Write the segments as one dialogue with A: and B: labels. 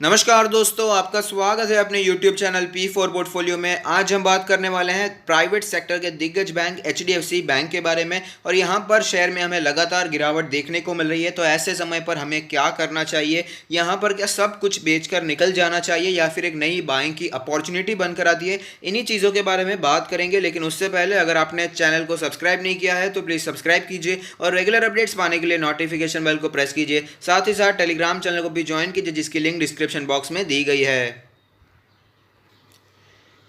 A: नमस्कार दोस्तों, आपका स्वागत है अपने YouTube चैनल P4 पोर्टफोलियो में। आज हम बात करने वाले हैं प्राइवेट सेक्टर के दिग्गज बैंक HDFC बैंक के बारे में। और यहाँ पर शेयर में हमें लगातार गिरावट देखने को मिल रही है, तो ऐसे समय पर हमें क्या करना चाहिए? यहाँ पर क्या सब कुछ बेचकर निकल जाना चाहिए या फिर एक नई बाइंग की अपॉर्चुनिटी बनकर आती है? इन्हीं चीज़ों के बारे में बात करेंगे। लेकिन उससे पहले अगर आपने चैनल को सब्सक्राइब नहीं किया है तो प्लीज़ सब्सक्राइब कीजिए और रेगुलर अपडेट्स पाने के लिए नोटिफिकेशन बेल को प्रेस कीजिए। साथ ही साथ टेलीग्राम चैनल को भी ज्वाइन कीजिए, जिसकी लिंक डिस्क्रिप्शन बॉक्स में दी गई है।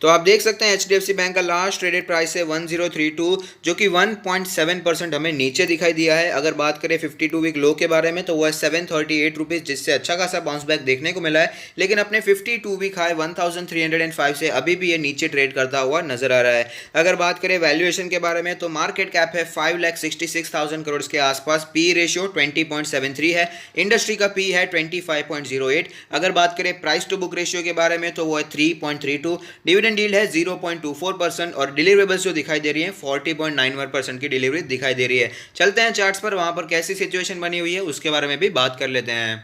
A: तो आप देख सकते हैं HDFC बैंक का लास्ट ट्रेडेड प्राइस है 1032, जो कि 1.7% हमें नीचे दिखाई दिया है। अगर बात करें 52 वीक लो के बारे में तो वह 738 रुपीज़, जिससे अच्छा खासा बाउंस बैक देखने को मिला है। लेकिन अपने 52 वीक हाई 1305 से अभी भी ये नीचे ट्रेड करता हुआ नजर आ रहा है। अगर बात करें वैल्यूएशन के बारे में तो मार्केट कैप है 5,66,000 करोड़ के आसपास। पी रेशियो 20.73 है। इंडस्ट्री का पी है 25.08। अगर बात करें प्राइस टू बुक रेशियो के बारे में तो वो है 3.32। डिविडेंड डील है 0.24% और डिलीवरेबल्स जो दिखाई दे रही है 40.91% की डिलीवरी दिखाई दे रही है। चलते हैं चार्ट्स पर, वहां पर कैसी सिचुएशन बनी हुई है उसके बारे में भी बात कर लेते हैं।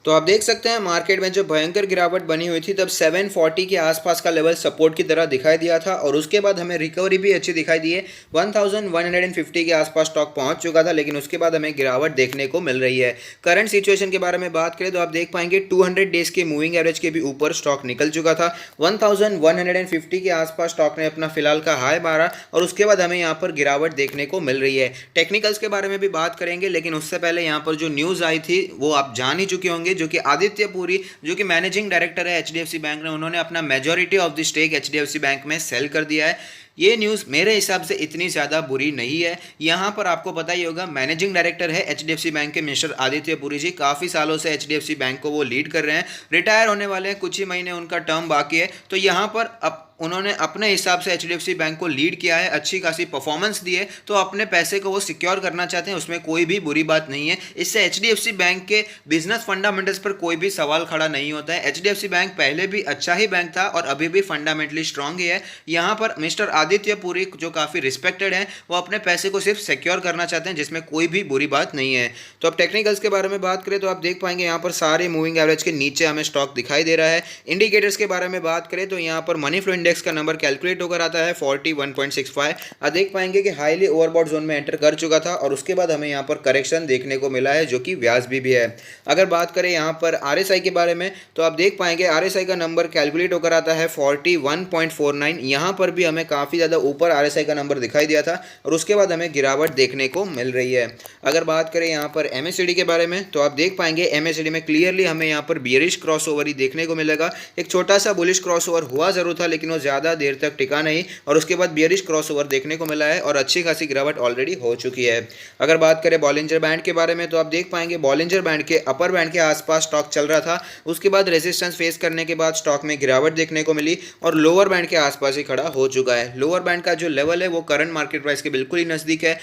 A: तो आप देख सकते हैं मार्केट में जो भयंकर गिरावट बनी हुई थी तब 740 के आसपास का लेवल सपोर्ट की तरह दिखाई दिया था और उसके बाद हमें रिकवरी भी अच्छी दिखाई दी है। 1150 के आसपास स्टॉक पहुंच चुका था, लेकिन उसके बाद हमें गिरावट देखने को मिल रही है। करंट सिचुएशन के बारे में बात करें तो आप देख पाएंगे 200 डेज के मूविंग एवरेज के भी ऊपर स्टॉक निकल चुका था। 1150 के आसपास स्टॉक ने अपना फिलहाल का हाई मारा और उसके बाद हमें यहाँ पर गिरावट देखने को मिल रही है। टेक्निकल्स के बारे में भी बात करेंगे, लेकिन उससे पहले यहाँ पर जो न्यूज़ आई थी वो आप जान ही चुके होंगे, जो कि आदित्य पुरी जो कि मैनेजिंग डायरेक्टर है HDFC बैंक ने, उन्होंने अपना majority of the stake HDFC bank में सेल कर दिया है। ये न्यूज़ मेरे हिसाब से इतनी ज़्यादा बुरी नहीं है। यहाँ पर आपको पता ही होगा मैनेजिंग डायरेक्टर है HDFC बैंक के मिस्टर आदित्य पुरी जी। काफ़ी सालों से HDFC बैंक को वो लीड कर रहे हैं। रिटायर होने वाले हैं, कुछ ही महीने उनका टर्म बाकी है। तो यहाँ पर उन्होंने अपने हिसाब से HDFC बैंक को लीड किया है, अच्छी खासी परफॉर्मेंस दी है, तो अपने पैसे को वो सिक्योर करना चाहते हैं, उसमें कोई भी बुरी बात नहीं है। इससे HDFC बैंक के बिजनेस फंडामेंटल्स पर कोई भी सवाल खड़ा नहीं होता है। HDFC बैंक पहले भी अच्छा ही बैंक था और अभी भी फंडामेंटली स्ट्रांग ही है। यहाँ पर मिस्टर आदित्य पुरी जो काफ़ी रिस्पेक्टेड हैं, वो अपने पैसे को सिर्फ सिक्योर करना चाहते हैं, जिसमें कोई भी बुरी बात नहीं है। तो अब टेक्निकल्स के बारे में बात करें तो आप देख पाएंगे यहाँ पर सारे मूविंग एवरेज के नीचे हमें स्टॉक दिखाई दे रहा है। इंडिकेटर्स के बारे में बात करें तो यहाँ पर मनी फ्लो इंडेक्स का नंबर कैलकुलेट होकर आता है 41.65। आप देख पाएंगे कि हाईली ओवरबॉट जोन में एंटर कर चुका था और उसके बाद हमें यहाँ पर करेक्शन देखने को मिला है, जो कि वाजिब भी है। अगर बात करें यहाँ पर RSI के बारे में तो आप देख पाएंगे RSI का नंबर कैलकुलेट होकर आता है 41.49। यहाँ पर भी हमें काफ़ी ज़्यादा ऊपर RSI का नंबर दिखाई दिया था और उसके बाद हमें गिरावट देखने को मिल रही है। अगर बात करें यहाँ पर MACD के बारे में तो आप देख पाएंगे MACD में क्लियरली हमें यहाँ पर बियरिश क्रॉसओवर ही देखने को मिलेगा। एक छोटा सा बुलिश क्रॉसओवर हुआ जरूर था, लेकिन वो ज़्यादा देर तक टिका नहीं और उसके बाद बियरिश क्रॉसओवर देखने को मिला है और अच्छी खासी गिरावट ऑलरेडी हो चुकी है। अगर बात करें बॉलिंजर बैंड के बारे में तो आप देख पाएंगे बॉलिंजर बैंड के अपर बैंड के आसपास स्टॉक चल रहा था, उसके बाद रेजिस्टेंस फेस करने के बाद स्टॉक में गिरावट देखने को मिली और लोअर बैंड के आसपास ही खड़ा हो चुका है। लोअर बैंड का जो लेवल है वो करंट मार्केट प्राइस के बिल्कुल ही नज़दीक है।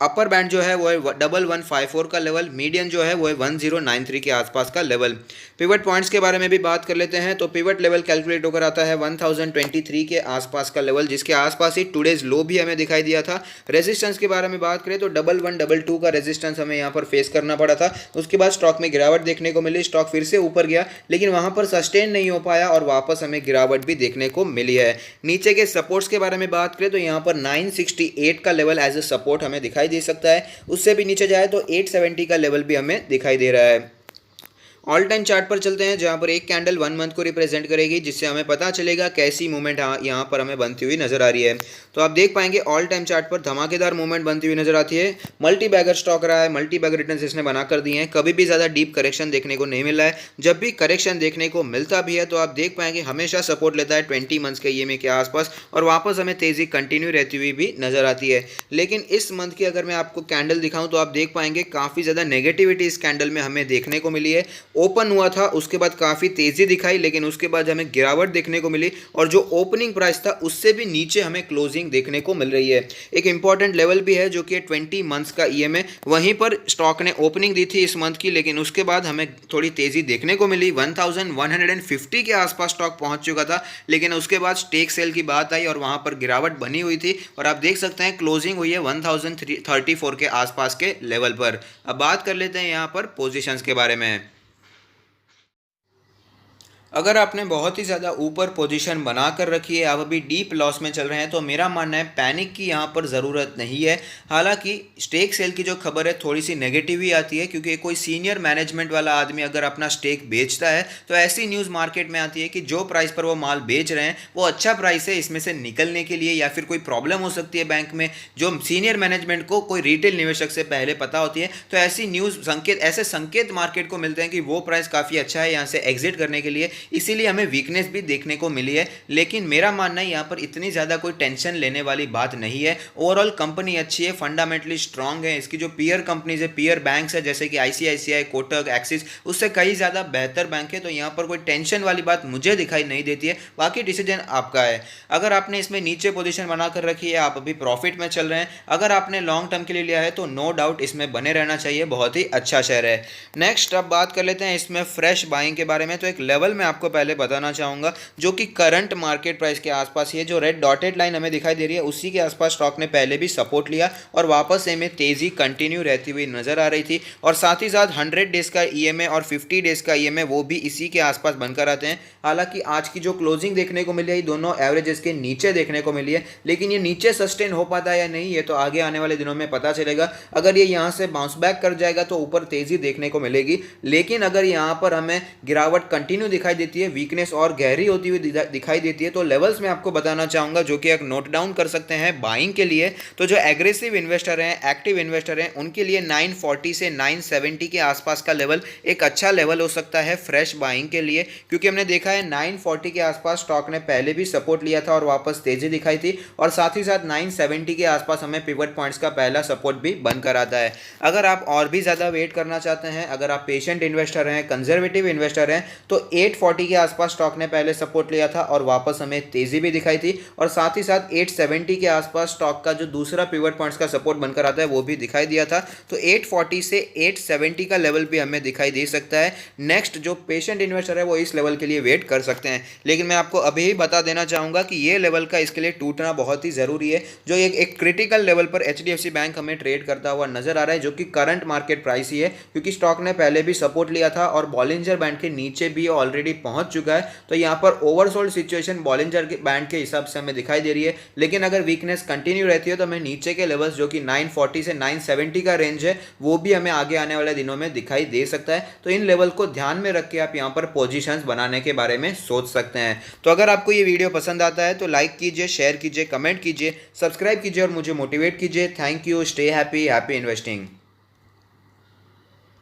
A: अपर बैंड जो है वो है 1154 का लेवल, मीडियन जो है वो है 1093 के आसपास का लेवल। पिवट पॉइंट्स के बारे में भी बात कर लेते हैं तो पिवट लेवल कैलकुलेट होकर आता है 1023 के आसपास का लेवल, जिसके आसपास ही टुडेज लो भी हमें दिखाई दिया था। रेजिस्टेंस के बारे में बात करें तो 1122 का रेजिस्टेंस हमें यहाँ पर फेस करना पड़ा था। उसके बाद स्टॉक में गिरावट देखने को मिली, स्टॉक फिर से ऊपर गया लेकिन वहाँ पर सस्टेन नहीं हो पाया और वापस हमें गिरावट भी देखने को मिली है। नीचे के सपोर्ट्स के बारे में बात करें तो यहाँ पर 968 का लेवल एज ए सपोर्ट हमें दिखाई दे सकता है। उससे भी नीचे जाए तो 870 का लेवल भी हमें दिखाई दे रहा है। ऑल टाइम चार्ट पर चलते हैं, जहां पर एक कैंडल 1 मंथ को रिप्रेजेंट करेगी, जिससे हमें पता चलेगा कैसी मूवमेंट यहाँ पर हमें बनती हुई नजर आ रही है। तो आप देख पाएंगे ऑल टाइम चार्ट पर धमाकेदार मूवमेंट बनती हुई नजर आती है। मल्टी बैगर स्टॉक रहा है, मल्टी बैगर रिटर्न इसने बना कर दिए हैं। कभी भी ज़्यादा डीप करेक्शन देखने को नहीं मिला है। जब भी करेक्शन देखने को मिलता भी है तो आप देख पाएंगे हमेशा सपोर्ट लेता है 20 मंथ्स के EMA के आसपास और वापस हमें तेज़ी कंटिन्यू रहती हुई भी नजर आती है। लेकिन इस मंथ की अगर मैं आपको कैंडल दिखाऊं तो आप देख पाएंगे काफ़ी ज़्यादा नेगेटिविटी इस कैंडल में हमें देखने को मिली है। ओपन हुआ था, उसके बाद काफ़ी तेज़ी दिखाई, लेकिन उसके बाद हमें गिरावट देखने को मिली और जो ओपनिंग प्राइस था उससे भी नीचे हमें क्लोजिंग देखने को मिल रही है। एक इंपॉर्टेंट लेवल भी है जो कि 20 मंथ्स का EMA, वहीं पर स्टॉक ने ओपनिंग दी थी इस मंथ की, लेकिन उसके बाद हमें थोड़ी तेज़ी देखने को मिली। 1150 के आसपास स्टॉक पहुंच चुका था, लेकिन उसके बाद स्टेक सेल की बात आई और वहां पर गिरावट बनी हुई थी और आप देख सकते हैं क्लोजिंग हुई है 1034 के आसपास के लेवल पर। अब बात कर लेते हैं यहाँ पर पोजिशंस के बारे में। अगर आपने बहुत ही ज़्यादा ऊपर पोजीशन बना कर रखी है, आप अभी डीप लॉस में चल रहे हैं, तो मेरा मानना है पैनिक की यहाँ पर ज़रूरत नहीं है। हालांकि स्टेक सेल की जो खबर है थोड़ी सी नेगेटिव ही आती है, क्योंकि कोई सीनियर मैनेजमेंट वाला आदमी अगर अपना स्टेक बेचता है तो ऐसी न्यूज़ मार्केट में आती है कि जो प्राइस पर वो माल बेच रहे हैं वो अच्छा प्राइस है, इसमें से निकलने के लिए या फिर कोई प्रॉब्लम हो सकती है बैंक में, जो सीनियर मैनेजमेंट को कोई रिटेल निवेशक से पहले पता होती है। तो ऐसी न्यूज़ संकेत, ऐसे संकेत मार्केट को मिलते हैं कि वो प्राइस काफ़ी अच्छा है यहाँ से एग्जिट करने के लिए, इसीलिए हमें वीकनेस भी देखने को मिली है। लेकिन मेरा मानना है यहाँ पर इतनी ज़्यादा कोई टेंशन लेने वाली बात नहीं है। ओवरऑल कंपनी अच्छी है, फंडामेंटली स्ट्रांग है, इसकी जो पीयर कंपनीज है, पीयर बैंक्स है जैसे कि आईसीआईसीआई, कोटक, एक्सिस, उससे कई ज़्यादा बेहतर बैंक है। तो यहाँ पर कोई टेंशन वाली बात मुझे दिखाई नहीं देती है, बाकी डिसीजन आपका है। अगर आपने इसमें नीचे पोजीशन बनाकर रखी है, आप अभी प्रॉफिट में चल रहे हैं, अगर आपने लॉन्ग टर्म के लिए लिया है तो नो डाउट इसमें बने रहना चाहिए, बहुत ही अच्छा शेयर है। नेक्स्ट अब बात कर लेते हैं इसमें फ्रेश बाइंग के बारे में। तो एक लेवल में आपको पहले बताना चाहूँगा जो कि करंट मार्केट प्राइस के आसपास ही है। जो रेड डॉटेड लाइन हमें दिखाई दे रही है उसी के आसपास स्टॉक ने पहले भी सपोर्ट लिया और वापस से में तेज़ी कंटिन्यू रहती हुई नजर आ रही थी। और साथ ही साथ 100 डेज का ईएमए और 50 डेज का ईएमए वो भी इसी के आसपास बनकर आते हैं। हालांकि आज की जो क्लोजिंग देखने को मिली है दोनों एवरेजेस के नीचे देखने को मिली है, लेकिन ये नीचे सस्टेन हो पाता है या नहीं ये तो आगे आने वाले दिनों में पता चलेगा। अगर ये यहाँ से बाउंस बैक कर जाएगा तो ऊपर तेज़ी देखने को मिलेगी, लेकिन अगर यहाँ पर हमें गिरावट कंटिन्यू दिखाई देती है, वीकनेस और गहरी होती हुई दिखाई देती है, तो लेवल्स में आपको बताना चाहूँगा जो कि एक नोट डाउन कर सकते हैं बाइंग के लिए। तो जो एग्रेसिव इन्वेस्टर हैं, एक्टिव इन्वेस्टर हैं, उनके लिए 940 से 970 के आसपास का लेवल एक अच्छा लेवल हो सकता है फ्रेश बाइंग के लिए, क्योंकि हमने देखा है 940 के आसपास स्टॉक ने पहले भी सपोर्ट लिया था और वापस तेजी दिखाई थी, और साथ ही साथ 970 के आसपास हमें पिवट पॉइंट्स का पहला सपोर्ट भी बनकर आता है। अगर आप और भी ज़्यादा वेट करना चाहते हैं, अगर आप पेशेंट इन्वेस्टर हैं, कंजर्वेटिव इन्वेस्टर हैं, तो 840 के आसपास स्टॉक ने पहले सपोर्ट लिया था और वापस हमें तेजी भी दिखाई थी, और साथ ही साथ 870 के आसपास स्टॉक का जो दूसरा पिवट पॉइंट्स का सपोर्ट बनकर आता है वो भी दिखाई दिया था। तो 840 से 870 का लेवल भी हमें दिखाई दे सकता है। नेक्स्ट जो पेशेंट इन्वेस्टर है वो इस लेवल के लिए वेट कर सकते हैं, लेकिन मैं आपको अभी ही बता देना चाहूँगा कि ये लेवल का इसके लिए टूटना बहुत ही ज़रूरी है। जो एक क्रिटिकल लेवल पर HDFC बैंक हमें ट्रेड करता हुआ नजर आ रहा है, जो कि करंट मार्केट प्राइस ही है, क्योंकि स्टॉक ने पहले भी सपोर्ट लिया था और बॉलिंजर बैंड के नीचे भी ऑलरेडी पहुंच चुका है। तो यहाँ पर ओवरसोल्ड सिचुएशन बॉलिंजर के बैंड के हिसाब से हमें दिखाई दे रही है, लेकिन अगर वीकनेस कंटिन्यू रहती है तो हमें नीचे के लेवल्स जो कि 940 से 970 का रेंज है वो भी हमें आगे आने वाले दिनों में दिखाई दे सकता है। तो इन लेवल को ध्यान में रख के आप यहाँ पर पोजीशंस बनाने के बारे में सोच सकते हैं। तो अगर आपको ये वीडियो पसंद आता है तो लाइक कीजिए, शेयर कीजिए, कमेंट कीजिए, सब्सक्राइब कीजिए और मुझे मोटिवेट कीजिए। Thank you, stay happy, happy investing.